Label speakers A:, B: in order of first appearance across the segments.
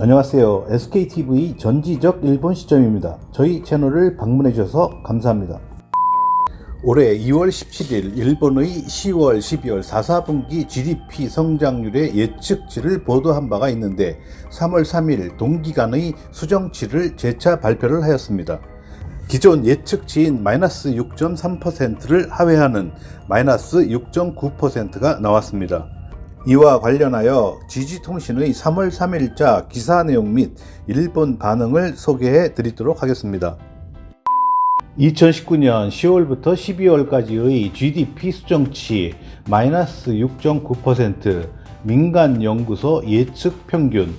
A: 안녕하세요. SKTV 전지적 일본 시점입니다. 저희 채널을 방문해 주셔서 감사합니다. 올해 2월 17일 일본의 10월, 12월 4분기 GDP 성장률의 예측치를 보도한 바가 있는데 3월 3일 동기간의 수정치를 재차 발표를 하였습니다. 기존 예측치인 마이너스 6.3%를 하회하는 마이너스 6.9%가 나왔습니다. 이와 관련하여 지지통신의 3월 3일자 기사 내용 및 일본 반응을 소개해 드리도록 하겠습니다. 2019년 10월부터 12월까지의 GDP 수정치 마이너스 6.9%, 민간 연구소 예측 평균.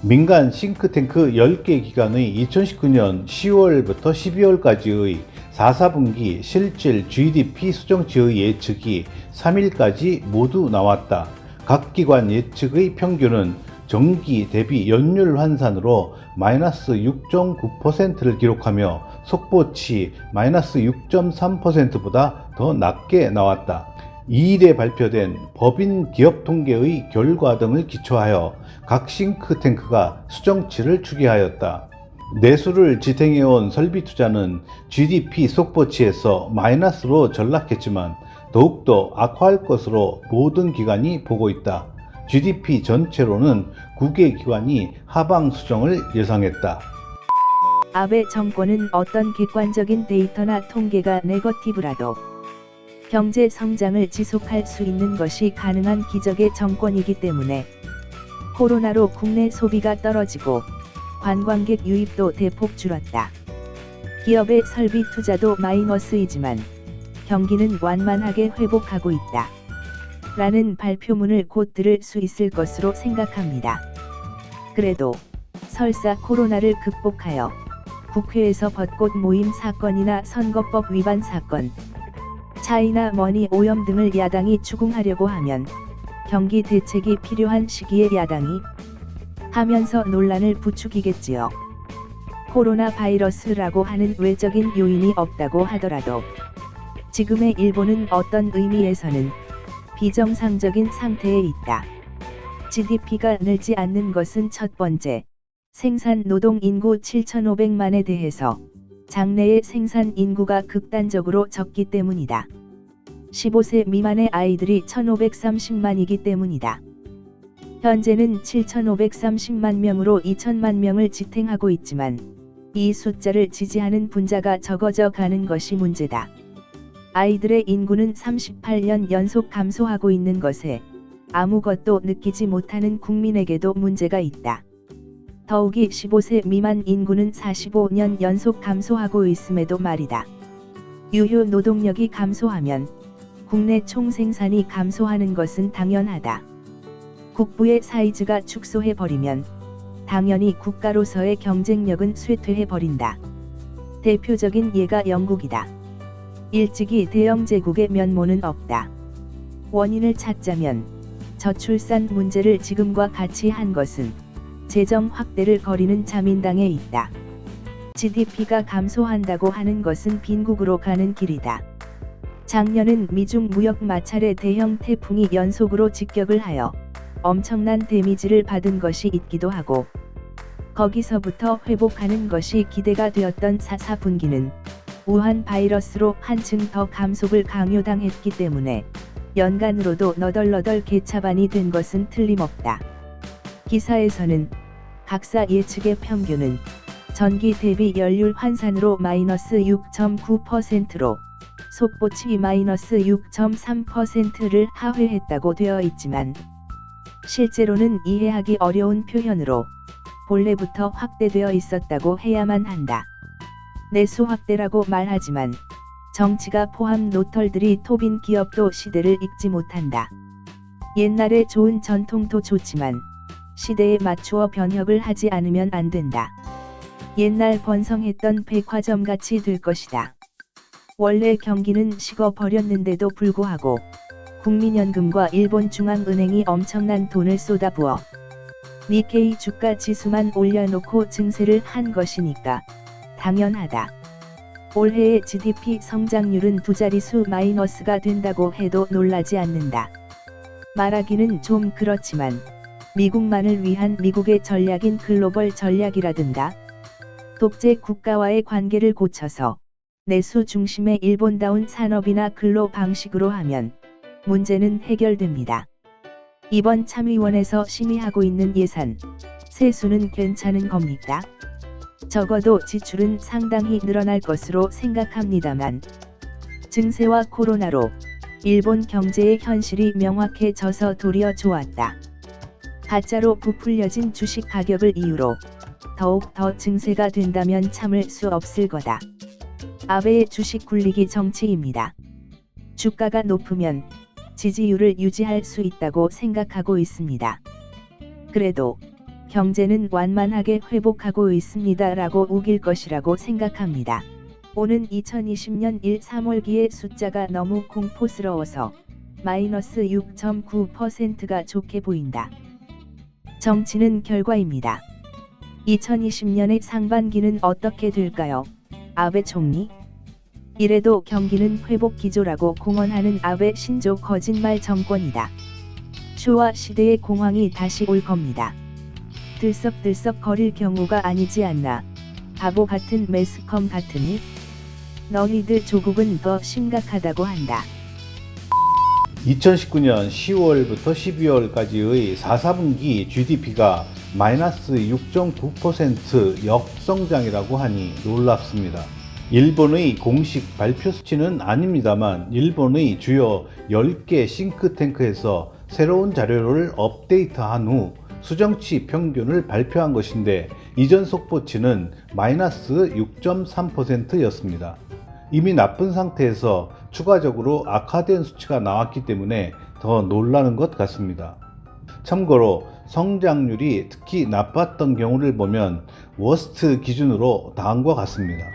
A: 민간 싱크탱크 10개 기관의 2019년 10월부터 12월까지의 4분기 실질 GDP 수정치의 예측이 3일까지 모두 나왔다. 각 기관 예측의 평균은 정기 대비 연율 환산으로 마이너스 6.9%를 기록하며 속보치 마이너스 6.3%보다 더 낮게 나왔다. 2일에 발표된 법인 기업 통계의 결과 등을 기초하여 각 싱크탱크가 수정치를 추계하였다. 내수를 지탱해온 설비투자는 GDP 속보치에서 마이너스로 전락했지만 더욱더 악화할 것으로 모든 기관이 보고 있다. GDP 전체로는 9개 기관이 하방 수정을 예상했다.
B: 아베 정권은 어떤 객관적인 데이터나 통계가 네거티브라도 경제 성장을 지속할 수 있는 것이 가능한 기적의 정권이기 때문에 코로나로 국내 소비가 떨어지고 관광객 유입도 대폭 줄었다. 기업의 설비 투자도 마이너스이지만 경기는 완만하게 회복하고 있다. 라는 발표문을 곧 들을 수 있을 것으로 생각합니다. 그래도 설사 코로나를 극복하여 국회에서 벚꽃 모임 사건이나 선거법 위반 사건, 차이나 머니 오염 등을 야당이 추궁하려고 하면 경기 대책이 필요한 시기에 야당이 하면서 논란을 부추기겠지요. 코로나 바이러스라고 하는 외적인 요인이 없다고 하더라도 지금의 일본은 어떤 의미에서는 비정상적인 상태에 있다. GDP가 늘지 않는 것은 첫 번째, 생산 노동 인구 7,500만에 대해서 장래의 생산 인구가 극단적으로 적기 때문이다. 15세 미만의 아이들이 1,530만이기 때문이다. 현재는 7,530만 명으로 2,000만 명을 지탱하고 있지만 이 숫자를 지지하는 분자가 적어져 가는 것이 문제다. 아이들의 인구는 38년 연속 감소하고 있는 것에 아무것도 느끼지 못하는 국민에게도 문제가 있다. 더욱이 15세 미만 인구는 45년 연속 감소하고 있음에도 말이다. 유효 노동력이 감소하면 국내 총생산이 감소하는 것은 당연하다. 국부의 사이즈가 축소해버리면 당연히 국가로서의 경쟁력은 쇠퇴해버린다. 대표적인 예가 영국이다. 일찍이 대영 제국의 면모는 없다. 원인을 찾자면 저출산 문제를 지금과 같이 한 것은 재정 확대를 거리는 자민당에 있다. GDP가 감소한다고 하는 것은 빈국으로 가는 길이다. 작년은 미중 무역 마찰의 대형 태풍이 연속으로 직격을 하여 엄청난 데미지를 받은 것이 있기도 하고 거기서부터 회복하는 것이 기대가 되었던 4분기는 우한 바이러스로 한층 더 감속을 강요당했기 때문에 연간으로도 너덜너덜 개차반이 된 것은 틀림없다. 기사에서는 각사 예측의 평균은 전기 대비 연율 환산으로 마이너스 6.9%로 속보치 마이너스 6.3%를 하회했다고 되어 있지만 실제로는 이해하기 어려운 표현으로 본래부터 확대되어 있었다고 해야만 한다. 내수 확대라고 말하지만 정치가 포함 노털들이 토빈 기업도 시대를 읽지 못한다. 옛날에 좋은 전통도 좋지만 시대에 맞추어 변혁을 하지 않으면 안 된다. 옛날 번성했던 백화점같이 될 것이다. 원래 경기는 식어버렸는데도 불구하고 국민연금과 일본중앙은행이 엄청난 돈을 쏟아부어 니케이 주가 지수만 올려놓고 증세를 한 것이니까 당연하다. 올해의 GDP 성장률은 두 자릿수 마이너스가 된다고 해도 놀라지 않는다. 말하기는 좀 그렇지만 미국만을 위한 미국의 전략인 글로벌 전략이라든가 독재 국가와의 관계를 고쳐서 내수 중심의 일본다운 산업이나 근로 방식으로 하면 문제는 해결됩니다. 이번 참의원에서 심의하고 있는 예산, 세수는 괜찮은 겁니까? 적어도 지출은 상당히 늘어날 것으로 생각합니다만 증세와 코로나로 일본 경제의 현실이 명확해져서 도리어 좋았다. 가짜로 부풀려진 주식 가격을 이유로 더욱 더 증세가 된다면 참을 수 없을 거다. 아베의 주식 굴리기 정치입니다. 주가가 높으면 지지율을 유지할 수 있다고 생각하고 있습니다. 그래도 경제는 완만하게 회복하고 있습니다라고 우길 것이라고 생각합니다. 오는 2020년 1, 3월기의 숫자가 너무 공포스러워서 마이너스 6.9%가 좋게 보인다. 정치는 결과입니다. 2020년의 상반기는 어떻게 될까요? 아베 총리? 이래도 경기는 회복 기조라고 공언하는 아베 신조 거짓말 정권이다. 쇼와 시대의 공황이 다시 올 겁니다. 들썩들썩 거릴 경우가 아니지 않나. 바보 같은 매스컴 같으니? 너희들 조국은 더 심각하다고 한다.
A: 2019년 10월부터 12월까지의 4분기 GDP가 마이너스 6.9% 역성장이라고 하니 놀랍습니다. 일본의 공식 발표 수치는 아닙니다만 일본의 주요 10개 싱크탱크에서 새로운 자료를 업데이트한 후 수정치 평균을 발표한 것인데 이전 속보치는 마이너스 6.3%였습니다. 이미 나쁜 상태에서 추가적으로 악화된 수치가 나왔기 때문에 더 놀라는 것 같습니다. 참고로 성장률이 특히 나빴던 경우를 보면 워스트 기준으로 다음과 같습니다.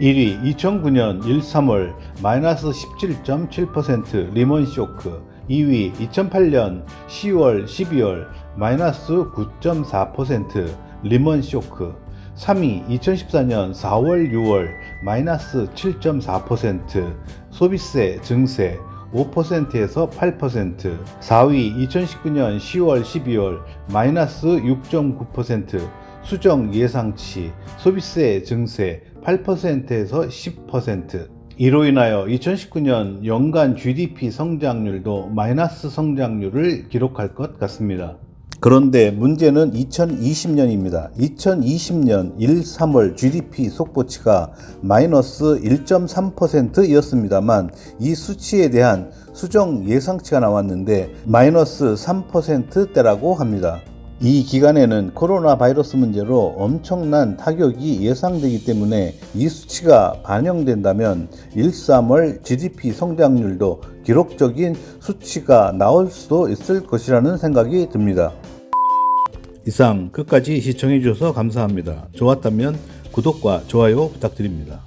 A: 1위 2009년 1, 3월 마이너스 17.7% 리먼 쇼크. 2위 2008년 10월, 12월 마이너스 9.4% 리먼 쇼크. 3위 2014년 4월, 6월 마이너스 7.4% 소비세 증세 5%에서 8%. 4위 2019년 10월, 12월 마이너스 6.9% 수정 예상치 소비세 증세 8%에서 10%. 이로 인하여 2019년 연간 GDP 성장률도 마이너스 성장률을 기록할 것 같습니다. 그런데 문제는 2020년입니다. 2020년 1, 3월 GDP 속보치가 마이너스 1.3%였습니다만 이 수치에 대한 수정 예상치가 나왔는데 마이너스 3%대라고 합니다. 이 기간에는 코로나 바이러스 문제로 엄청난 타격이 예상되기 때문에 이 수치가 반영된다면 1, 3월 GDP 성장률도 기록적인 수치가 나올 수도 있을 것이라는 생각이 듭니다. 이상 끝까지 시청해 주셔서 감사합니다. 좋았다면 구독과 좋아요 부탁드립니다.